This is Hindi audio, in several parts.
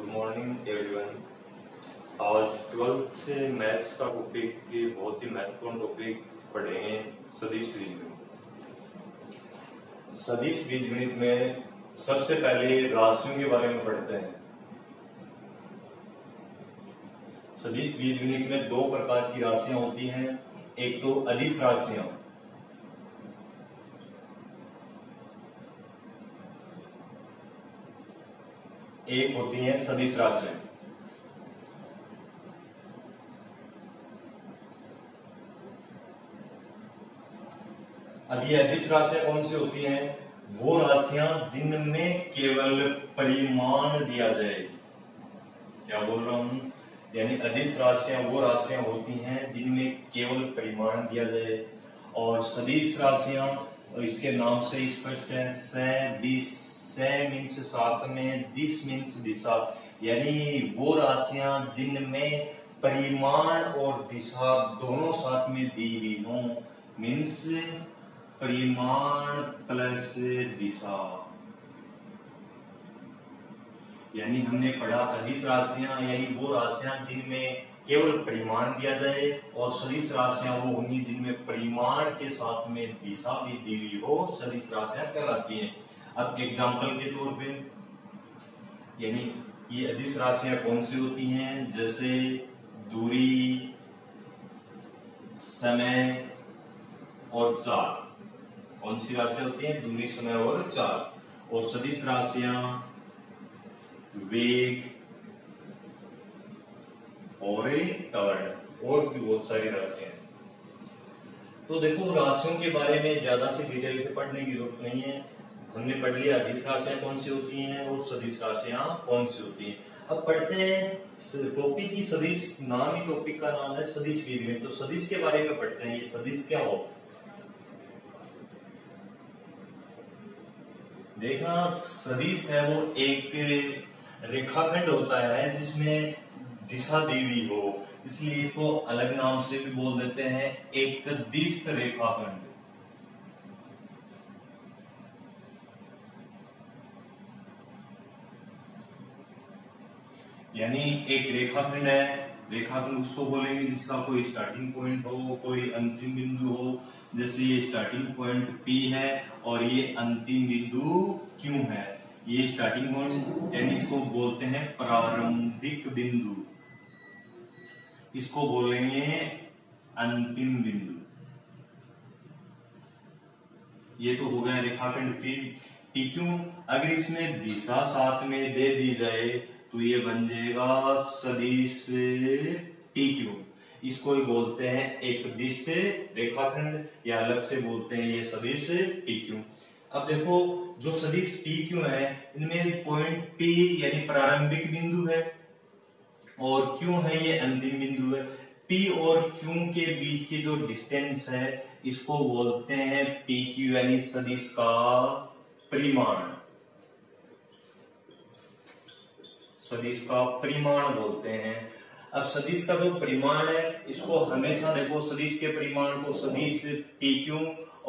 Good morning everyone. आज 12th मैथ्स का टॉपिक की बहुत ही महत्वपूर्ण टॉपिक पढ़ेंगे सदिश बीजगणित। सदिश बीजगणित में सबसे पहले राशियों के बारे में पढ़ते हैं। सदिश बीजगणित में दो प्रकार की राशियां होती हैं, एक तो अदिश राशियां, एक होती है सदिश राशियां। अब ये अदिश राशियां कौन सी होती हैं? वो राशियां जिनमें केवल परिमाण दिया जाए। क्या बोल रहा हूं? यानी अदिश राशियां वो राशियां होती हैं जिनमें केवल परिमाण दिया जाए, और सदिश राशियां इसके नाम से स्पष्ट है। दिश, मीन्स साथ में, दिश मीन्स दिशा, यानी वो राशियां जिनमें परिमाण और दिशा दोनों साथ में दी हुई हो, मीन्स परिमाण प्लस दिशा। यानी हमने पढ़ा अदिश राशियां यानी वो राशियां जिनमें केवल परिमाण दिया जाए, और सदिश राशियां वो होंगी जिनमें परिमाण के साथ में दिशा भी दी हुई हो, सदिश राशियां कहलाती हैं। अब एग्जांपल के तौर पे, यानी ये अदिश राशियां कौन सी होती हैं? जैसे दूरी, समय और चाल। कौन सी राशियां होती हैं? दूरी, समय और चाल। और सदिश राशियां वेग और टर्न, और भी बहुत सारी राशियां। तो देखो, राशियों के बारे में ज्यादा से डिटेल से पढ़ने की जरूरत नहीं है। हमने पढ़ लिया अदिश राशियां कौन सी होती हैं और सदिश राशियां कौन सी होती हैं। अब पढ़ते हैं टॉपिक की सदिश, नाम ही टॉपिक का नाम है सदिश बीजगणित। तो सदिश के बारे में पढ़ते हैं। ये सदिश क्या हो? देखना, सदिश है वो एक रेखाखंड होता है जिसमें दिशा दी हुई हो, इसलिए इसको अलग नाम से भी बोल देते हैं एक दिष्ट रेखाखंड। यानी एक रेखाखंड है, रेखाखंड उसको बोलेंगे जिसका कोई स्टार्टिंग पॉइंट हो, कोई अंतिम बिंदु हो। जैसे ये स्टार्टिंग पॉइंट P है और ये अंतिम बिंदु Q है। ये स्टार्टिंग पॉइंट यानी इसको बोलते हैं प्रारंभिक बिंदु, इसको बोलेंगे अंतिम बिंदु। ये तो हो गया रेखाखंड PQ। अगर इसमें दिशा साथ में दे दी जाए तो ये बन जाएगा सदिश PQ। इसको ही बोलते हैं एक दिष्ट रेखाखंड, या अलग से बोलते हैं ये सदिश PQ। अब देखो, जो सदिश PQ है इनमें पॉइंट P यानी प्रारंभिक बिंदु है, और Q है ये अंतिम बिंदु है। P और Q के बीच की जो डिस्टेंस है इसको बोलते हैं PQ, यानी सदिश का परिमाण। सदिश का परिमाण बोलते हैं। अब सदिश का जो परिमाण है इसको हमेशा देखो, सदिश के परिमाण को सदिश PQ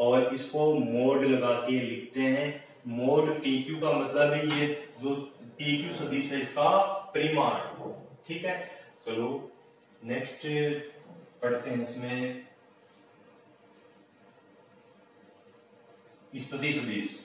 और इसको मोड लगा के लिखते हैं। मोड PQ का मतलब है ये जो PQ सदिश है इसका परिमाण। ठीक है, चलो नेक्स्ट पढ़ते हैं। इसमें स्थिति सदिश।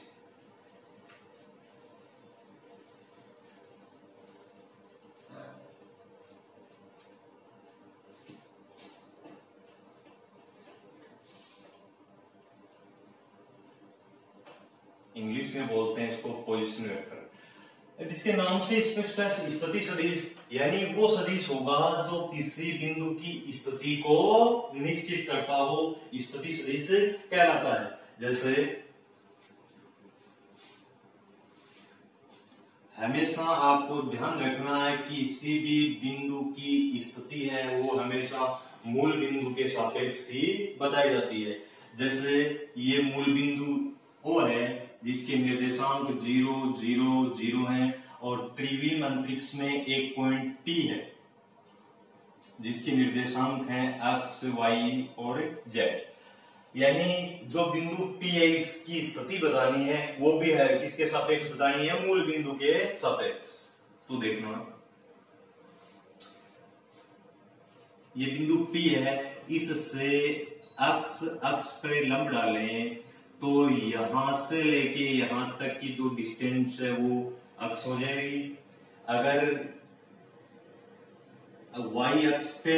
इंग्लिश में बोलते हैं इसको पोजीशन वेक्टर। इसके नाम से स्पष्ट है, स्थिति सदिश यानी वो सदिश होगा जो किसी बिंदु की स्थिति को निश्चित करता हो, स्थिति सदिश कहलाता है। जैसे हमेशा आपको ध्यान रखना है कि किसी भी बिंदु की स्थिति है वो हमेशा मूल बिंदु के सापेक्ष ही बताई जाती है। जैसे ये मूल बिंदु O है जिसके निर्देशांक 0, 0, 0 हैं, और त्रिविम अंतरिक्ष में एक पॉइंट P है जिसके निर्देशांक हैं x, y और z। यानी जो बिंदु P है इसकी स्थिति बतानी है, वो भी है किसके सापेक्ष बतानी है? मूल बिंदु के सापेक्ष। तो देखना, ये बिंदु P है, इससे अक्ष पे लंब डालें तो यहां से लेके यहां तक की जो डिस्टेंस है वो अक्ष हो जाएगी। अगर y अक्ष पे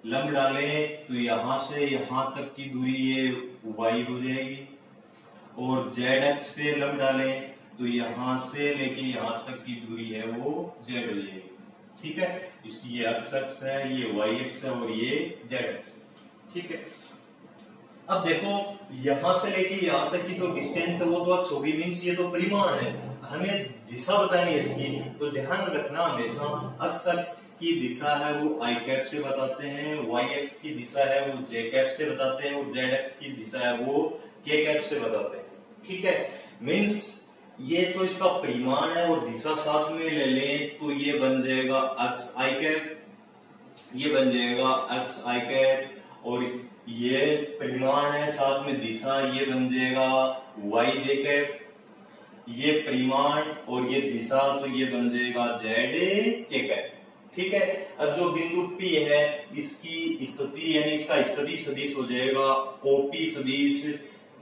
लंब डालें तो यहां से यहां तक की दूरी ये y हो जाएगी, और z अक्ष पे लंब डालें तो यहां से लेके यहां तक की दूरी है वो z हो जाएगी। ठीक है, इसकी ये अक्ष है, ये y अक्ष है और ये z अक्ष। ठीक है, अब देखो यहां से लेके यहां तक की जो डिस्टेंस है वो तो अक्ष होगी, मींस ये तो परिमाण है, हमें दिशा बतानी है इसकी। तो ध्यान रखना हमेशा अक्ष की दिशा है वो i कैप से बताते हैं, y अक्ष की दिशा है वो j कैप से बताते हैं, और z अक्ष की दिशा है वो k कैप से बताते हैं। ठीक है, मींस ये तो इसका परिमाण है और दिशा साथ में ले लें तो ये बन जाएगा अक्ष i कैप, ये बन जाएगा अक्ष i कैप, और ये परिमाण है साथ में दिशा, ये बन जाएगा yj कैप, ये परिमाण और ये दिशा तो ये बन जाएगा zk कैप। ठीक है, अब जो बिंदु P है इसकी स्थिति यानी इसका स्थिति सदिश हो जाएगा OP सदिश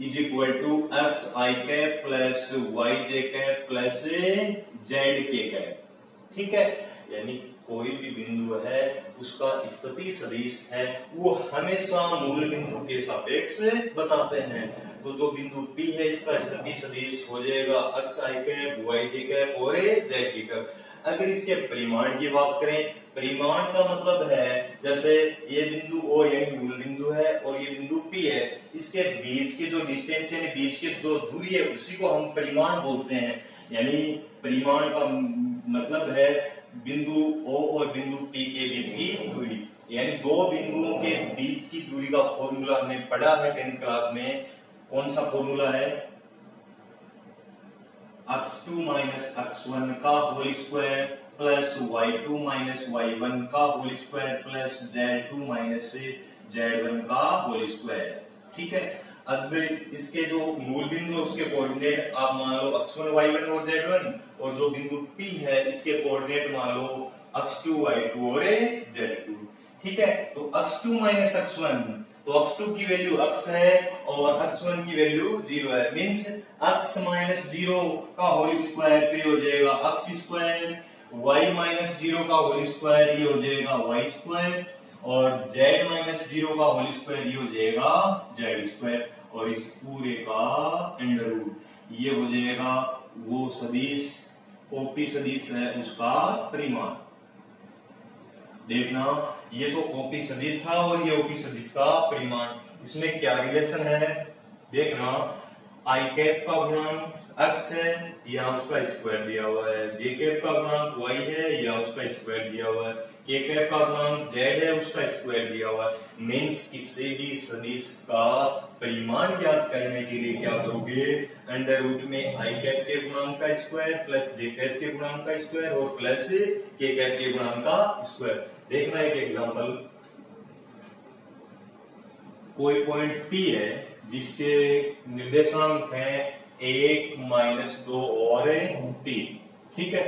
is equal to x i cap plus yj cap plus zk cap. ठीक है, यानी कोई भी बिंदु है उसका स्थिति सदिश है वो हमेशा मूल बिंदु के सापेक्ष बताते हैं। तो जो बिंदु P है इसका स्थिति सदिश हो जाएगा x i cap yj cap और zk कैप। अगर इसके परिमाण की बात करें, परिमाण का मतलब है जैसे ये बिंदु O यानी मूल बिंदु है और ये बिंदु P है, इसके बीच के जो डिस्टेंस यानी बीच की जो दूरी है उसी को हम परिमाण बोलते हैं। यानी परिमाण का मतलब है बिंदु O और बिंदु P के बीच की दूरी, यानी दो बिंदुओं के बीच की दूरी का फॉर्मूला हमने पढ़ा है 10th क्लास में। कौन सा फॉर्मूला है? x2 माइनस x1 का whole square plus y2 minus y1 का whole square plus z2 minus z1 का होल स्क्वायर। ठीक है, अब इसके जो मूल बिंदु है उसके कोऑर्डिनेट आप मान लो x1 y1 और z1, और जो बिंदु P है इसके कोऑर्डिनेट मान लो x2 y2 और z2। ठीक है, तो x2 माइनस x1, तो x2 की वैल्यू x है और x1 की वैल्यू 0 है, मींस x माइनस 0 का होल स्क्वायर तो ये हो जाएगा x स्क्वायर, y माइनस 0 का होल स्क्वायर ये हो जाएगा y स्क्वायर, और z माइनस 0 का होल स्क्वायर ये हो जाएगा z स्क्वायर, और इस पूरे का अंडर रूट ये हो जाएगा वो सदिश OP सदिश है उसका परिमाण। देखना ये तो OP सदिश था और ये OP सदिश का परिमाण, इसमें क्या रिलेशन है देखना। i कैप का गुणांक x है, यहाँ उसका स्क्वायर दिया हुआ है, j कैप का गुणांक y है, यहाँ उसका स्क्वायर दिया हुआ है, k कैप का गुणांक z है, उसका स्क्वायर दिया हुआ है। मींस किसी भी सदिश का परिमाण ज्ञात करने के लिए क्या करोगे, अंडर रूट में i कैप के गुणांक का स्क्वायर प्लस j कैप के गुणांक का स्क्वायर और प्लस k कैप के गुणांक का स्क्वायर। देखना एक एग्जांपल, कोई पॉइंट P है जिसके निर्देशांक हैं 1 माइनस 2 और 3। ठीक है,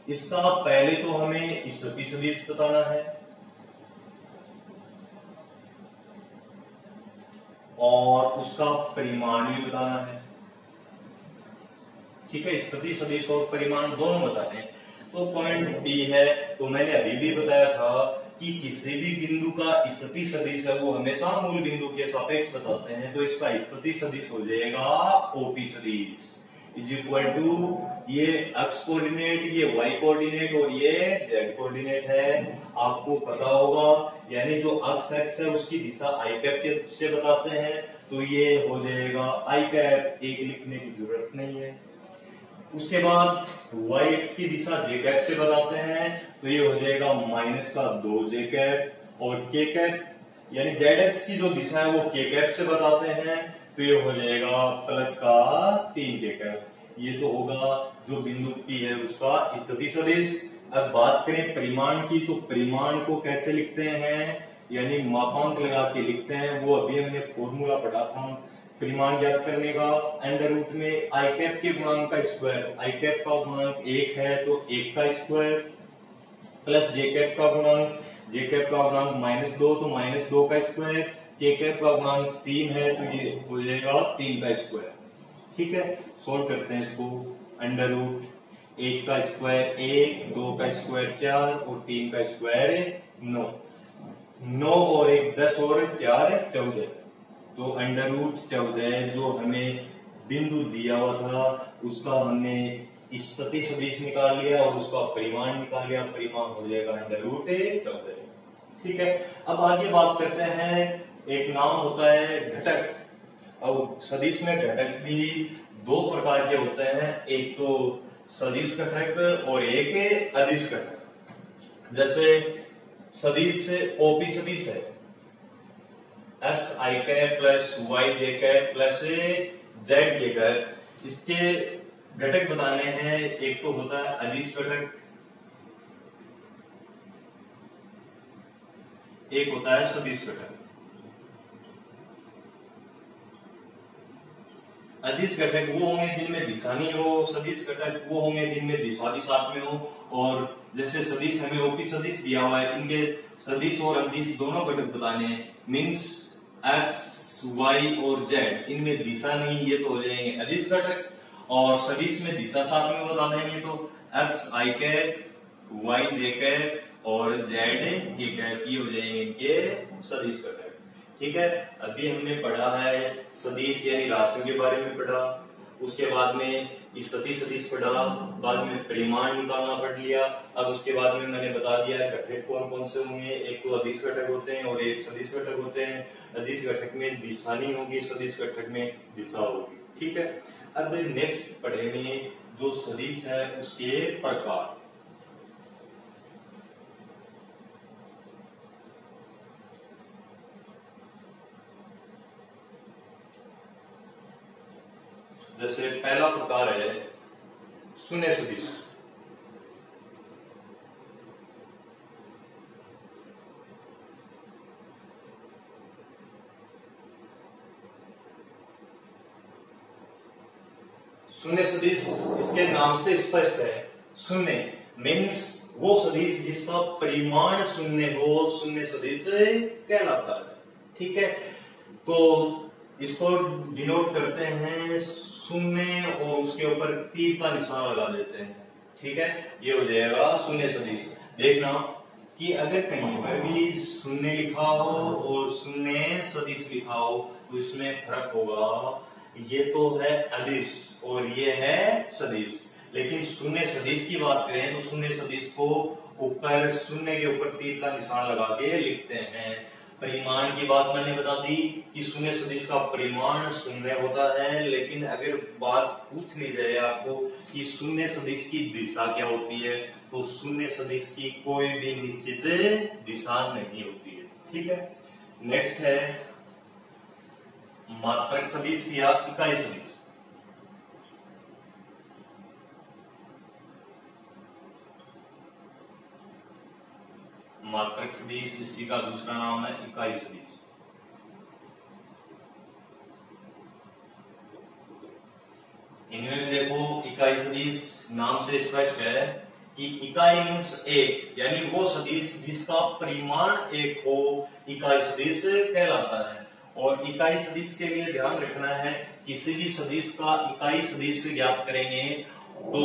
इसका पहले तो हमें स्थिति सदिश बताना है और उसका परिमाण भी बताना है। ठीक है, स्थिति सदिश और परिमाण दोनों बताने हैं। तो पॉइंट P है, तो मैंने अभी भी बताया था कि किसी भी बिंदु का स्थिति सदिश है वो हमेशा मूल बिंदु के सापेक्ष बताते हैं। तो इसका स्थिति सदिश हो जाएगा OP सदिश इज इक्वल टू ये x कोऑर्डिनेट, ये y कोऑर्डिनेट और ये z कोऑर्डिनेट है, आपको पता होगा। यानी जो x है उसकी दिशा i कैप के से बताते हैं, तो ये हो जाएगा i कैप, एक लिखने की जरूरत नहीं है। उसके बाद y x की दिशा j कैप से बताते हैं, तो ये हो जाएगा माइनस का 2j कैप, और k कैप यानी z x की जो दिशा है वो k कैप से बताते हैं, तो ये हो जाएगा प्लस का 3j कैप। ये तो होगा जो बिंदु P है उसका स्थिति सदिश। अब बात करें परिमाण की, तो परिमाण को कैसे लिखते हैं, यानी मापांक लगा के लिखते हैं, वो अभी हमने फॉर्मूला पढ़ा था परिमाण ज्ञात करने का। अंडर रूट में i कैप के गुणांक का स्क्वायर, i कैप का गुणांक 1 है तो 1 का स्क्वायर प्लस j कैप का गुणांक जे कैप का गुणांक -2 तो -2 का स्क्वायर, के कैप का गुणांक 3 है तो ये हो जाएगा 3 का स्क्वायर। ठीक है, सोल्व करते हैं इसको। अंडर रूट 1 का स्क्वायर 1, 2 का स्क्वायर 4 और 3 का स्क्वायर 9। 9 और 1 10 और 4 14। तो अंडर रूट 14 जो हमें बिंदु दिया हुआ था उसका हमने स्थिति सदिश निकाल लिया और उसका परिमाण निकाल लिया। परिमाण हो जाएगा अंडर रूट 14। ठीक है, अब आगे बात करते हैं, एक नाम होता है घटक। और सदिश में घटक भी दो प्रकार के होते हैं, एक तो सदिश घटक और एक अदिश घटक। जैसे सदिश ओपी सदिश है, x i cap plus Y J cap plus Z के कैप, इसके घटक बताने हैं। एक तो होता है अदिश घटक, एक होता है सदिश घटक। अदिश घटक वो होंगे जिनमें दिशा नहीं हो, सदिश घटक वो होंगे जिनमें दिशा भी साथ में हो। और जैसे सदिश हमें ओपी सदिश दिया हुआ है, इनके सदिश और अदिश दोनों घटक बताने हैं। मींस एक्स वाई और जेड, इनमें दिशा नहीं, ये तो हो जाएंगे अदिश घटक। और सदिश में दिशा साथ में बता देंगे तो x i cap Y J cap और जेड के कैप, ये हो जाएंगे इनके सदिश घटक। ठीक है, अभी हमने पढ़ा है सदिश यानी राशियों के बारे में पढ़ा, उसके बाद में स्थिति सदिश पढ़ा, बाद में परिमाण निकालना पढ़ लिया। अब उसके बाद में मैंने बता दिया घटक कौन कौन से होंगे, एक तो अदिश घटक होते हैं और एक सदिश घटक होते हैं। अदिश घटक में दिशा नहीं होगी, सदिश घटक में दिशा होगी। ठीक है, अब नेक्स्ट पढ़ेंगे जो सदिश है उसके प्रकार। जैसे पहला प्रकार है शून्य सदिश। शून्य सदिश इसके नाम से स्पष्ट है, शून्य मीन्स वो सदिश जिसका परिमाण शून्य हो, शून्य सदिश कहलाता है। ठीक है, तो इसको डिनोट करते हैं शून्य और उसके ऊपर तीर का निशान लगा देते हैं। ठीक है, ये हो जाएगा शून्य सदिश। देखना कि अगर कहीं पर भी शून्य लिखा हो और शून्य सदिश लिखा हो तो इसमें फर्क होगा। ये तो है अदिश और ये है सदिश, लेकिन शून्य सदिश की बात करें तो शून्य सदिश को ऊपर शून्य के ऊपर तीर का निशान लगा के लिखते हैं। परिमाण की बात मैंने बता दी कि शून्य सदिश का परिमाण शून्य होता है, लेकिन अगर बात पूछ ली जाए आपको कि शून्य सदिश की दिशा क्या होती है तो शून्य सदिश की कोई भी निश्चित दिशा नहीं होती है। ठीक है, नेक्स्ट है मात्रक सदिश या इकाई सदिश। मात्रक सदिश इसी का दूसरा नाम है इकाई सदिश। इनमें भी देखो इकाई सदिश नाम से स्पष्ट है कि इकाई मीन्स एक, यानी वो सदिश जिसका परिमाण एक हो इकाई सदिश कहलाता है। और इकाई सदिश के लिए ध्यान रखना है, किसी भी सदिश का इकाई सदिश ज्ञात करेंगे तो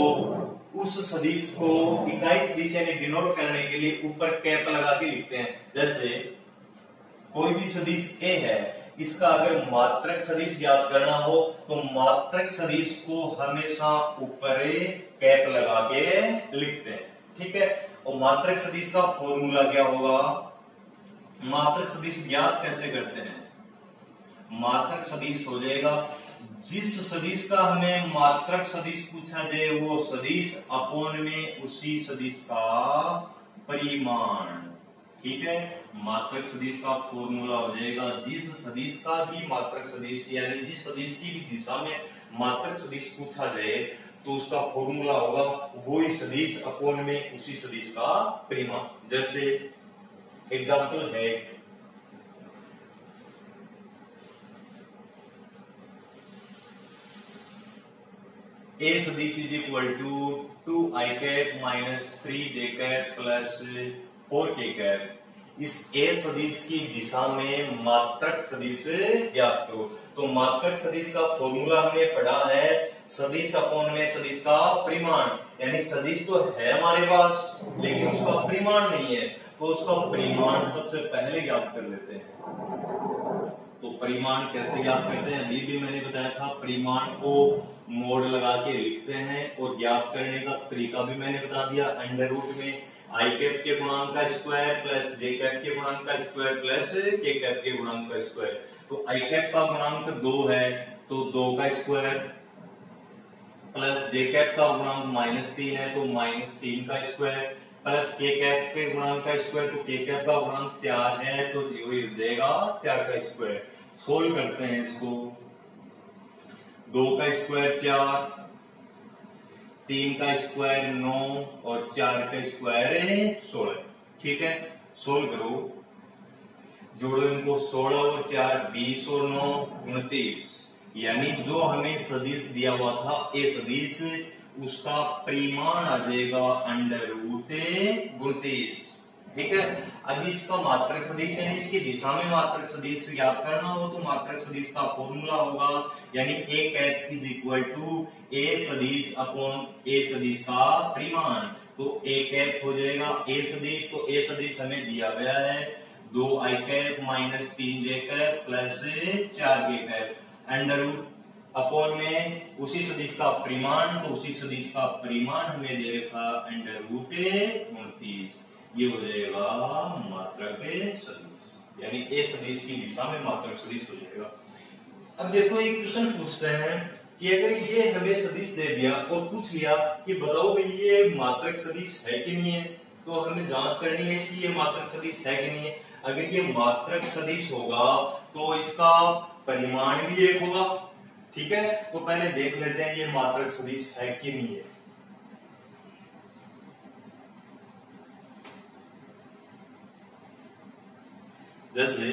उस सदिश को इकाई सदिश यानी डिनोट करने के लिए ऊपर कैप लगा के लिखते हैं। जैसे कोई भी सदिश ए है, इसका अगर मात्रक सदिश ज्ञात करना हो तो मात्रक सदिश को हमेशा ऊपर कैप लगा के लिखते हैं। ठीक है, और मात्रक सदिश का फॉर्मूला क्या होगा, मात्रक सदिश ज्ञात कैसे करते हैं। मात्रक सदिश हो जाएगा जिस सदिश का हमें मात्रक सदिश पूछा जाए वो सदिश अपोन में उसी सदिश का परिमाण। ठीक है, मात्रक सदिश का फॉर्मूला हो जाएगा जिस सदिश का भी मात्रक सदिश यानी जिस सदिश की भी दिशा में मात्रक सदिश पूछा जाए तो उसका फॉर्मूला होगा वही सदिश अपोन में उसी सदिश का परिमाण। जैसे एग्जांपल है A सदिश is equal to 2 i cap minus 3 j cap plus 4 k cap. इस ए सदिश की दिशा में मात्रक सदिश ज्ञात करो। तो मात्रक सदिश का फॉर्मूला हमने पढ़ा है सदिश अपॉन में सदिश का परिमाण, यानी सदिश तो है हमारे पास लेकिन उसका परिमाण नहीं है, तो उसका परिमाण सबसे पहले ज्ञात कर लेते हैं। तो परिमाण कैसे ज्ञात करते हैं, अभी भी मैंने बताया था। परिमाण को मोड लगा के लिखते हैं और ज्ञात करने का तरीका भी मैंने बता दिया। अंडर रूट में आई कैप के गुणांक का स्क्वायर प्लस जे कैप के गुणांक का स्क्वायर प्लस के कैप के गुणांक का स्क्वायर। तो आई कैप का गुणांक 2 है तो 2 का स्क्वायर प्लस जे कैप का गुणांक -3 है तो -3 का स्क्वायर प्लस के कैप के गुणांक का स्क्वायर, तो के कैप का गुणांक 4 है तो ये हो जाएगा 4 का स्क्वायर। सोल्व करते हैं इसको। 2 का स्क्वायर 4, 3 का स्क्वायर 9 और 4 का स्क्वायर 16। ठीक है, सोल्व करो, जोड़ो इनको। 16 और 4 20 और 9 29, यानी जो हमें सदिश दिया हुआ था ए सदिश, उसका परिमाण आ जाएगा अंडर रूट 29। ठीक है, अभी इसका मात्रक सदिश यानी इसकी दिशा में मात्रक सदिश ज्ञात करना हो तो मात्रक सदिश का फॉर्मूला होगा, यानी ए कैप इज इक्वल टू ए सदिश अपॉन ए सदिश का परिमाण। तो ए कैप हो जाएगा ए सदिश, तो ए सदिश हमें दिया गया है 2 आई कैप -3 जे कैप प्लस 4 के कैप, अंडर रूट अपॉन में उसी सदिश का परिमाण, तो उसी सदिश का परिमाण हमें दे रखा अंडर रूट 29। ये हो जाएगा मात्रक सदिश, यानी ए सदिश की दिशा में मात्रक सदिश हो जाएगा। अब देखो एक क्वेश्चन पूछते हैं कि अगर ये हमें सदिश दे दिया और पूछ लिया कि बताओ भाई ये मात्रक सदिश है कि नहीं है, तो हमें जांच करनी है इसकी ये मात्रक सदिश है कि नहीं है। अगर ये मात्रक सदिश होगा तो इसका परिमाण भी 1 होगा। ठीक है, तो पहले देख लेते हैं ये मात्रक सदिश है कि नहीं है। जैसे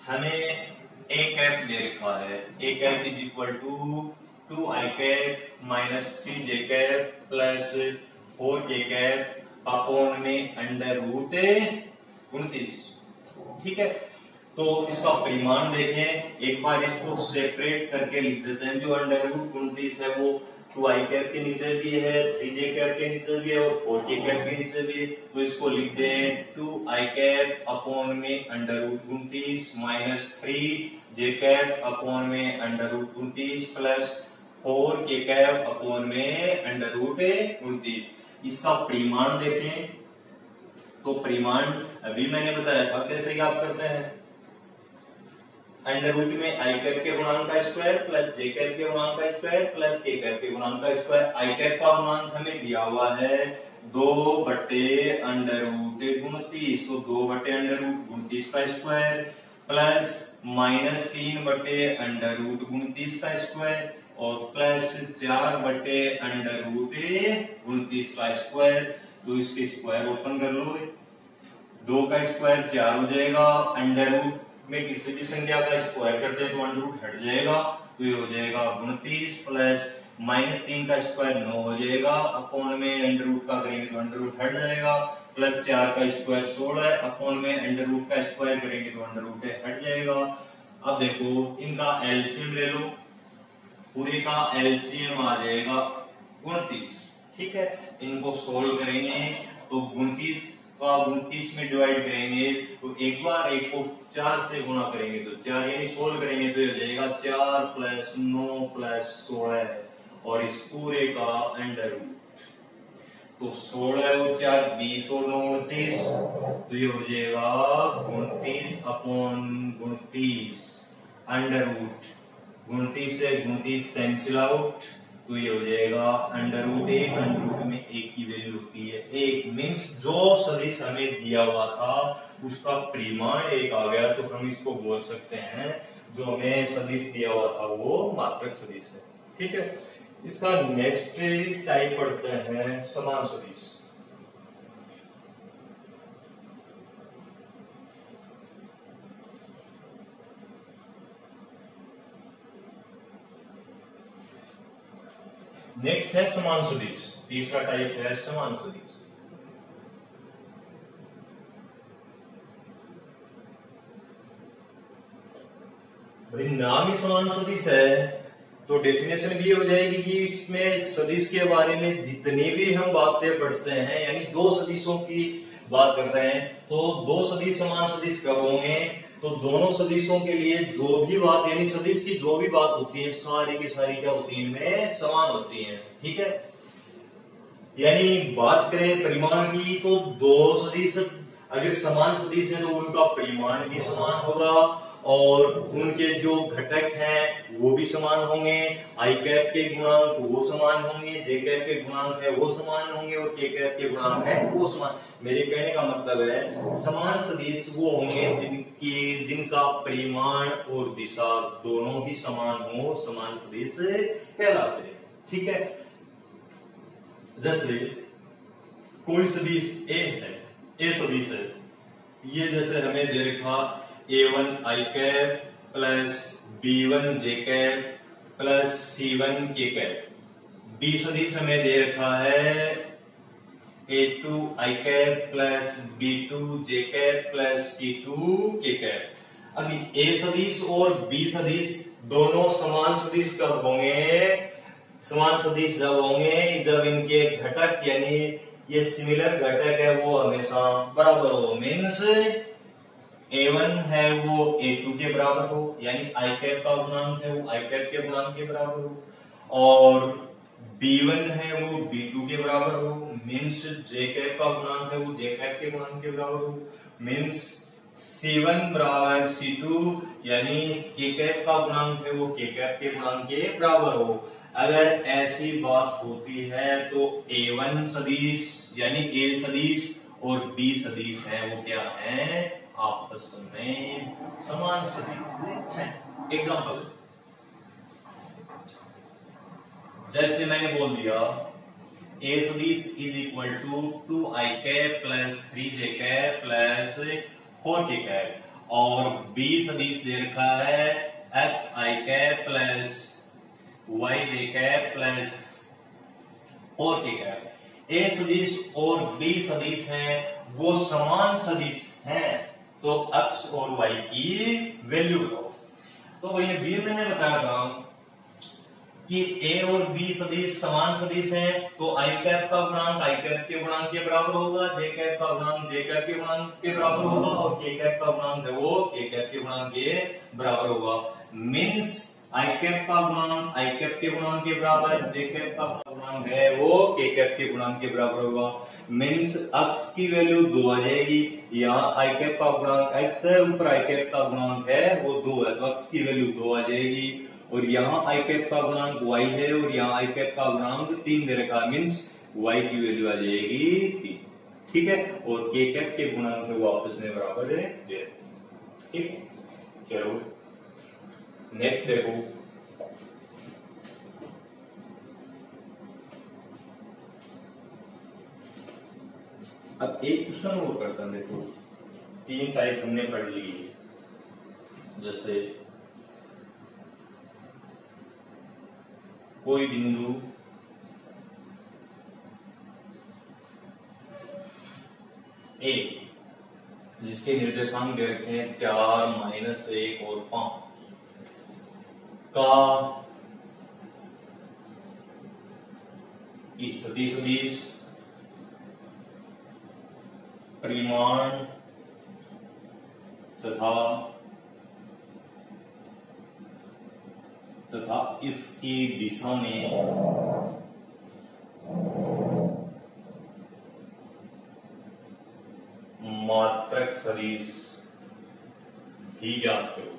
हमें ए कैप दे रखा है, A cap is equal to 2 I cap -3 J cap plus 4 के कैप अपॉन में अंडर रूट 29। ठीक है, तो इसका परिमाण देखें, एक बार इसको सेपरेट करके लिख देते हैं। जो अंडर रूट 29 है वो 2 आई कैप के नीचे भी है, 3 जे कैप के नीचे भी है और 4 के कैप के नीचे भी है, तो इसको लिख दें 2 आई कैप अपॉन में अंडर रूट 29 -3 जे कैप अपॉन में अंडर रूट 29 प्लस 4 के कैप अपॉन में अंडर रूट 29। इसका परिमाण देखें, तो परिमाण अभी मैंने बताया था कैसे ज्ञात करते हैं। अंडर रूट में आई कैप के गुणांक का स्क्वायर प्लस जे कैप के गुणांक का स्क्वायर प्लस के कैप के गुणांक का स्क्वायर। आई कैप का गुणांक हमें दिया हुआ है 2 बटे अंडर रूट 29, तो 2 बटे अंडर रूट 29 का स्क्वायर प्लस -3 बटे अंडर रूट 29 का स्क्वायर और प्लस 4 बटे अंडर रूट 29 का स्क्वायर। तो इसके स्क्वायर ओपन कर लो, 2 का स्क्वायर 4 हो जाएगा, अंडर रूट में किसी भी संख्या का स्क्वायर करते हैं तो अंडर रूट हट जाएगा, तो ये हो जाएगा 29 प्लस -3 का स्क्वायर 9 हो जाएगा, अपॉन में अंडर रूट का करेंगे तो अंडर रूट हट जाएगा, प्लस 4 का स्क्वायर 16, अपॉन में अंडर रूट का स्क्वायर करेंगे तो अंडर रूट हट जाएगा। अब देखो इनका एलसीएम ले लो, पूरे का एलसीएम आ जाएगा 29। ठीक है, इनको सोल्व करेंगे तो 29 का 29 में डिवाइड करेंगे तो एक बार एक को 4 से गुणा करेंगे तो 4, यानी सोल्व करेंगे तो हो जाएगा 4 प्लस 9 प्लस 16 और इस पूरे का अंडर रूट, तो 16 और 4 20 और 9 29, तो ये हो जाएगा 29 अपॉन 29 अंडर रूट 29 से 29 कैंसिल आउट, तो ये हो जाएगा अंडर रूट 1। अंडर रूट में 1 की वैल्यू होती है 1, मींस जो सदिश हमें दिया हुआ था उसका परिमाण 1 आ गया, तो हम इसको बोल सकते हैं जो हमें सदिश दिया हुआ था वो मात्रक सदिश है। ठीक है, इसका नेक्स्ट टाइप पढ़ते हैं समान सदिश। नेक्स्ट है समान सदिश, तीसरा टाइप है समान सदिश। भाई नाम ही समान सदिश है तो डेफिनेशन भी हो जाएगी कि इसमें सदिश के बारे में जितनी भी हम बातें पढ़ते हैं, यानी दो सदिशों की बात कर रहे हैं, तो दो सदिश समान सदिश कब होंगे, तो दोनों सदिशों के लिए जो भी बात, यानी सदिश की जो भी बात होती है सारी की सारी क्या होती है, इनमें समान होती है। ठीक है, यानी बात करें परिमाण की तो दो सदिश अगर समान सदिश है तो उनका परिमाण भी समान होगा और उनके जो घटक हैं वो भी समान होंगे। आई कैप के गुणांक वो समान होंगे, जे कैप के गुणांक है वो समान होंगे और के कैप के गुणांक है वो समान। मेरे कहने का मतलब है समान सदिश वो होंगे जिनका परिमाण और दिशा दोनों ही समान हो, समान सदिश कहलाते हैं। ठीक है, जैसे कोई सदिश ए है, ए सदिश है, ये जैसे हमें दे रखा A1 आई कैप प्लस B1 जे कैप प्लस C1 के कैप। B सदिश हमें दे रखा है A2 आई कैप प्लस B2 जे कैप प्लस C2 के कैप। अभी A सदिश और B सदिश दोनों समान सदिश कब होंगे, समान सदिश जब होंगे जब इनके घटक यानी ये सिमिलर घटक है वो हमेशा बराबर हो। मीन्स A1 है वो A2 के बराबर हो, यानी आई कैप का गुणांक है वो आई कैप के गुणांक के बराबर हो, और B1 है वो B2 के बराबर हो। मीन्स जे कैप का गुणांक है वो जे कैप के गुणांक के बराबर हो। मीन्स C1 बराबर C2 यानी के कैप का गुणांक है वो के कैप के गुणांक के बराबर हो। अगर ऐसी बात होती है तो A1 सदिश यानी A सदिश और B सदिश है वो क्या है, आपस में समान सदिश है। एग्जांपल जैसे मैंने बोल दिया A सदिश is equal to 2 I cap plus 3 J cap plus 4 के कैप, और B सदिश दे रखा है x आई कैप प्लस y जे कैप प्लस 4 के कैप। A सदिश और B सदिश हैं वो समान सदिश हैं, तो x और y की वैल्यू बताओ। तो वही बी मैंने बताया था कि a और b सदिश समान सदिश हैं, तो आई कैप का गुणांक आई कैप के गुणांक के बराबर होगा, जे कैप का गुणांक जे कैप के गुणांक के बराबर होगा, और के कैप का गुणांक है वो के कैप के गुणांक के बराबर होगा। मीन्स आई कैप का गुणांक आई कैप के गुणांक के बराबर, जे कैप का गुणांक है वो के कैप के गुणांक के बराबर होगा। मीन्स x की वैल्यू 2 आ जाएगी, यहाँ आई कैप का गुणांक x है, ऊपर आई कैप का गुणांक है वो 2 है, तो x की वैल्यू 2 आ जाएगी, और यहाँ आई कैप का गुणांक y है और यहाँ आई कैप का गुणांक 3 दे रखा, मीन्स y की वैल्यू आ जाएगी 3। ठीक है, और के कैप के गुणांक है वो आपस में बराबर है 0। ठीक, चलो नेक्स्ट देखो। अब एक क्वेश्चन और करता है, देखो 3 टाइप हमने पढ़ ली। जैसे कोई बिंदु ए जिसके निर्देशांक दे रखे हैं 4, -1 और 5 का स्थिति सदिश परिमाण तथा इसकी दिशा में मात्रक सदिश भी ज्ञात करो।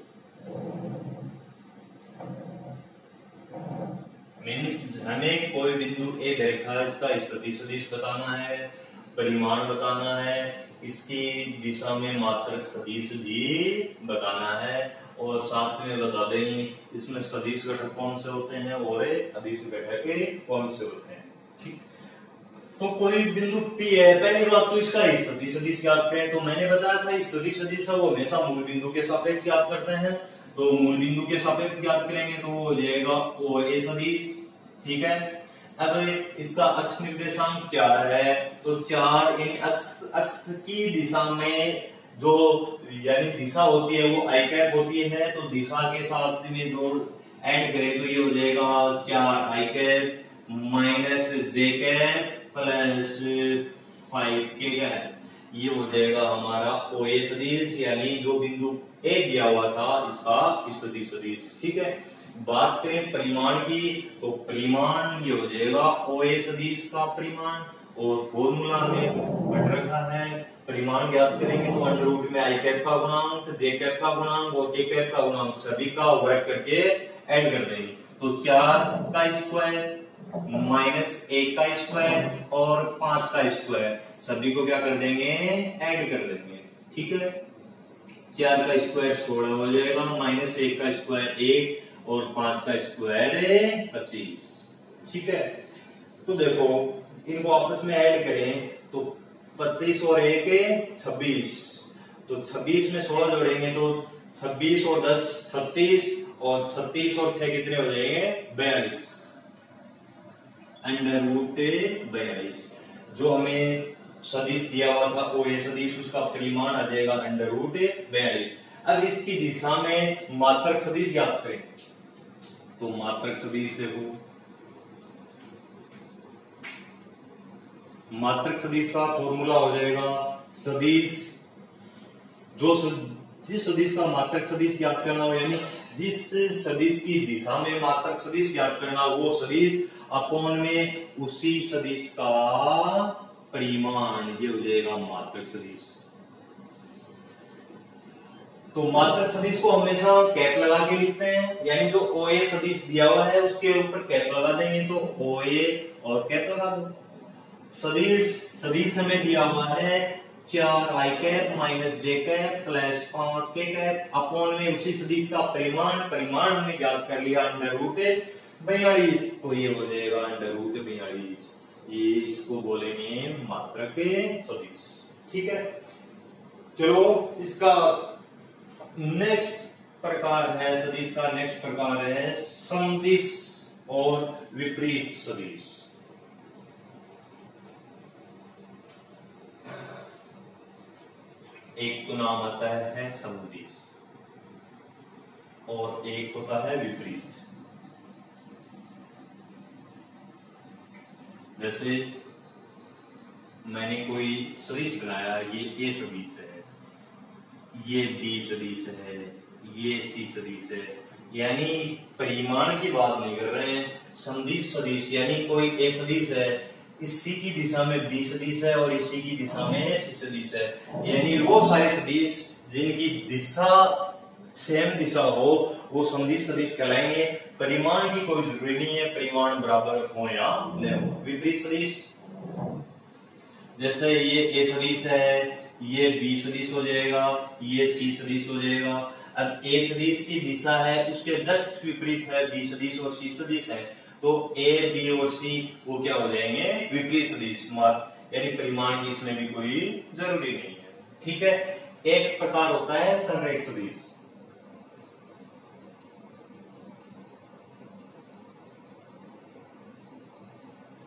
मीन्स हमें कोई बिंदु ए दे रखा है, इसका स्थिति सदिश बताना है, परिमाण बताना है, इसकी दिशा में मात्रक सदिश भी बताना है, और साथ में बता दें इसमें सदिश घटक कौन से होते हैं और अदिश घटक कौन से होते हैं। ठीक, तो कोई बिंदु P है, पहली बात तो इसका स्थिति सदिश ज्ञात करें। तो मैंने बताया था स्थिति सदिश वो हमेशा मूल बिंदु के सापेक्ष ज्ञात करते हैं, तो मूल बिंदु के सापेक्ष ज्ञात करेंगे तो वो हो जाएगा OA सदिश। ठीक है, अब इसका अक्ष निर्देशांक 4 है, तो 4 यानी अक्ष की दिशा में जो यानी दिशा होती है वो आई कैप होती है, तो दिशा के साथ में जोड़ ऐड करें तो ये हो जाएगा 4 आई कैप माइनस जे कैप प्लस 5 के कैप, ये हो जाएगा हमारा ओ ए सदिश, यानी जो बिंदु ए दिया हुआ था इसका स्थिति सदिश। ठीक है, बात करें परिमाण की, तो परिमाण ये हो जाएगा ओ ए सदिश का परिमाण, और फॉर्मूला में बढ़ रखा है परिमाण ज्ञात करेंगे तो अंडर रूट में आई कैप का गुणांक, जे कैप का गुणांक और के कैप का गुणांक सभी का वर्ग करके ऐड कर देंगे, तो 4 का स्क्वायर माइनस 1 का स्क्वायर और 5 का स्क्वायर सभी को क्या कर देंगे, ऐड कर देंगे। ठीक है, 4 का स्क्वायर 16 हो जाएगा, माइनस 1 का स्क्वायर 1 और 5 का स्क्वायर 25। ठीक है, तो देखो इनको आपस में ऐड करें तो 25 और 1 26, तो 26 में 16 जोड़ेंगे तो 26 और 10 36, और 36 और 6 कितने हो जाएंगे 42, अंडर रूट 42। जो हमें सदिश दिया हुआ था ओ ए सदिश, उसका परिमाण आ जाएगा अंडर रूट 42। अब इसकी दिशा में मात्रक सदिश याद करें, तो मात्रक सदिश देखो, मात्रक सदिश का फॉर्मूला हो जाएगा सदिश, जिस सदिश का मात्रक सदिश ज्ञात करना हो, यानी जिस सदिश की दिशा में मात्रक सदिश ज्ञात करना वो सदिश अपॉन में उसी सदिश का परिमाण, ये हो जाएगा मात्रक सदिश। तो मात्रक सदिश को हमेशा कैप लगा के लिखते हैं, यानी जो ओ ए सदिश दिया हुआ है उसके ऊपर कैप लगा देंगे, तो ओ ए और कैप लगा दो। सदिश हमें दिया हुआ है 4 आई कैप माइनस जे कैप प्लस 5 के कैप अपॉन में उसी सदिश का परिमाण हमने ज्ञात कर लिया अंडर रूट 42, तो ये हो जाएगा अंडर रूट 42, ये इसको बोलेंगे मात्रक सदिश। ठीक है, चलो इसका नेक्स्ट प्रकार है, सदिश का नेक्स्ट प्रकार है समदिश और विपरीत सदिश। एक तो नाम आता है समदिश और एक होता है विपरीत। जैसे मैंने कोई सदिश बनाया, ये ए सदिश है, ये बी सदिश है, ये सी सदिश है, यानी परिमाण की बात नहीं कर रहे हैं, समदिश सदिश, यानी कोई ए सदिश है, इसी की दिशा में बी सदिश है और इसी की दिशा में सी सदिश है, यानी वो सारे सदिश जिनकी दिशा सेम दिशा हो वो समदिश सदिश कहलाएंगे। परिमाण की कोई जरूरी नहीं है, परिमाण बराबर हो या न हो। विपरीत सदिश, जैसे ये ए सदिश है, ये बी सदिश हो जाएगा, ये सी सदिश हो जाएगा। अब ए सदिश की दिशा है उसके जस्ट विपरीत है बी सदिश और सी सदिश है, तो ए बी और सी वो क्या हो जाएंगे विपरीत सदिश, यानी परिमाण की इसमें भी कोई जरूरी नहीं है। ठीक है, एक प्रकार होता है संरेख सदिश।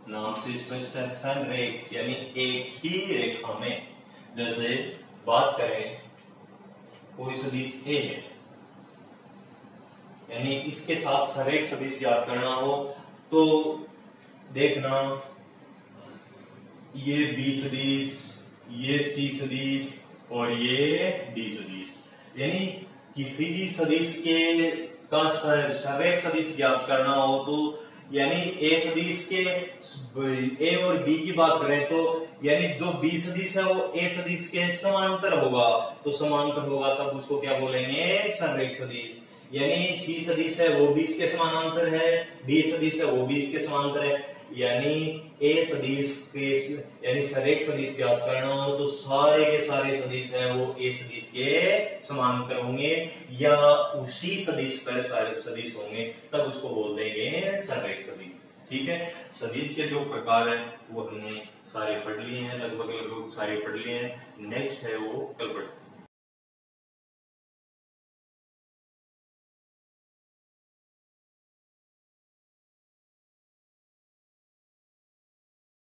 नाम से स्पष्ट है, संरेख यानी एक ही रेखा में, जैसे बात करें कोई सदिश ए है, यानी इसके साथ संरेख सदिश याद करना हो तो देखना ये बी सदिश, ये सी सदिश और ये डी सदिश, यानी किसी भी सदिश के का संरेख सदिश याद करना हो तो यानी ए सदिश के ए और बी की बात करें तो यानी जो बी सदिश है वो ए सदिश के समांतर होगा, तो समांतर होगा तब उसको क्या बोलेंगे संरेख सदिश। यानी सी सदिश है वो भी इसके समानांतर है, डी सदिश है वो भी इसके समांतर है, यानी ए सदिश के यानी संरेख सदिश याद करना हो तो सारे के सारे सदिश है वो ए सदिश के समांतर होंगे या उसी सदिश पर सारे सदिश होंगे, तब उसको बोल देंगे संरेख सदिश। ठीक है, सदिश के जो प्रकार है वो हमने सारे पढ़ लिए हैं, लगभग सारे पढ़ लिए हैं। नेक्स्ट है वो कल पढ़